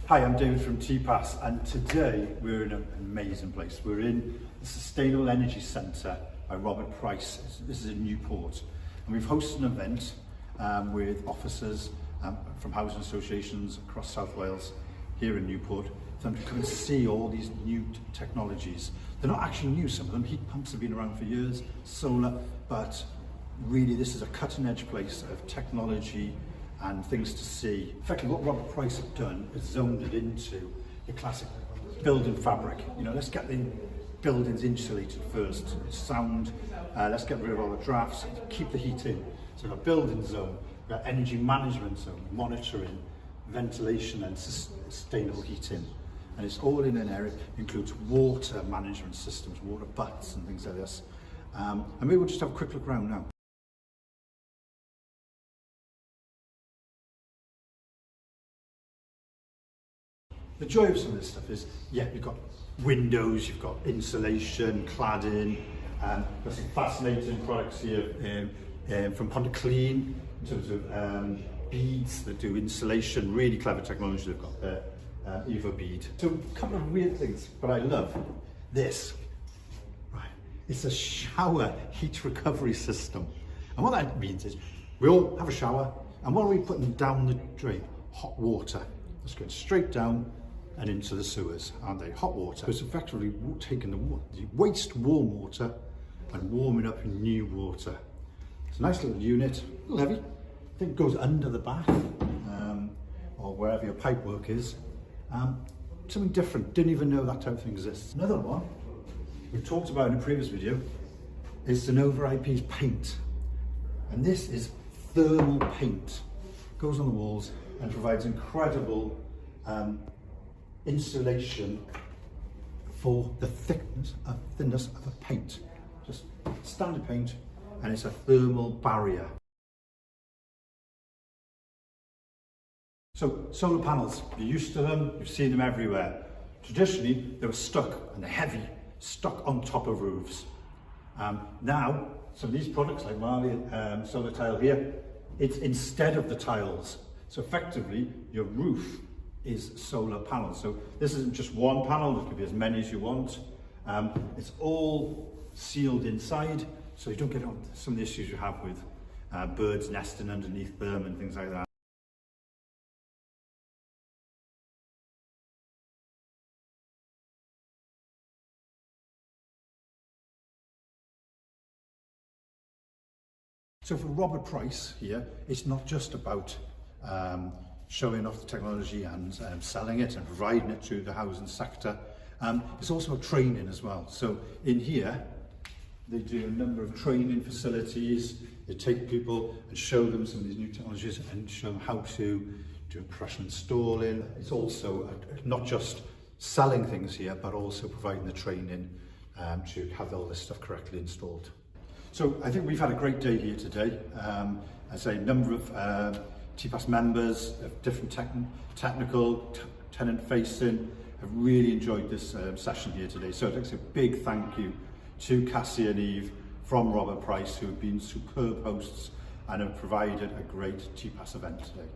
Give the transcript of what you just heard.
Hi, I'm David from TPAS, and today we're in an amazing place. We're in the Sustainable Energy Centre by Robert Price. This is in Newport, and we've hosted an event with officers from housing associations across South Wales here in Newport for them to come and see all these new technologies. They're not actually new, some of them. Heat pumps have been around for years, solar, but really this is a cutting edge place of technology and things to see. In fact, what Robert Price have done is zoned it into your classic building fabric. You know, let's get the buildings insulated first. Sound, let's get rid of all the drafts, keep the heat in. So we've got building zone, we've got energy management zone, monitoring, ventilation and sustainable heating. And it's all in an area, it includes water management systems, water butts and things like this. And maybe we'll just have a quick look around now. The joy of some of this stuff is, yeah, you've got windows, you've got insulation, cladding, got some fascinating products here from Clean in terms of beads that do insulation, really clever technology they've got there, Evo bead. So a couple of weird things, but I love this. Right, it's a shower heat recovery system. And what that means is, we all have a shower, and what are we putting down the drain? Hot water. It's going straight down and into the sewers, aren't they? Hot water. So it's effectively taking the waste warm water and warming up new water. It's a nice little unit, a little heavy. I think it goes under the bath or wherever your pipe work is. Something different, didn't even know that type of thing exists. Another one we talked about in a previous video is Sonova IP's paint. And this is thermal paint. Goes on the walls and provides incredible insulation for the thinness of a paint. Just standard paint, and it's a thermal barrier. So solar panels, you're used to them, you've seen them everywhere. Traditionally, they were stuck, and they're heavy, stuck on top of roofs. Now, some of these products like Marley solar tile here, it's instead of the tiles. So effectively, your roof is solar panels. So this isn't just one panel, there could be as many as you want. It's all sealed inside, so you don't get on some of the issues you have with birds nesting underneath them and things like that. So for Robert Price here, it's not just about showing off the technology and selling it and providing it to the housing sector. It's also about training as well. So in here, they do a number of training facilities. They take people and show them some of these new technologies and show them how to do impression installing. It's also not just selling things here, but also providing the training to have all this stuff correctly installed. So I think we've had a great day here today. As a number of TPAS members of different technical, tenant-facing, have really enjoyed this session here today. So I'd like to say a big thank you to Cassie and Eve from Robert Price, who have been superb hosts and have provided a great TPAS event today.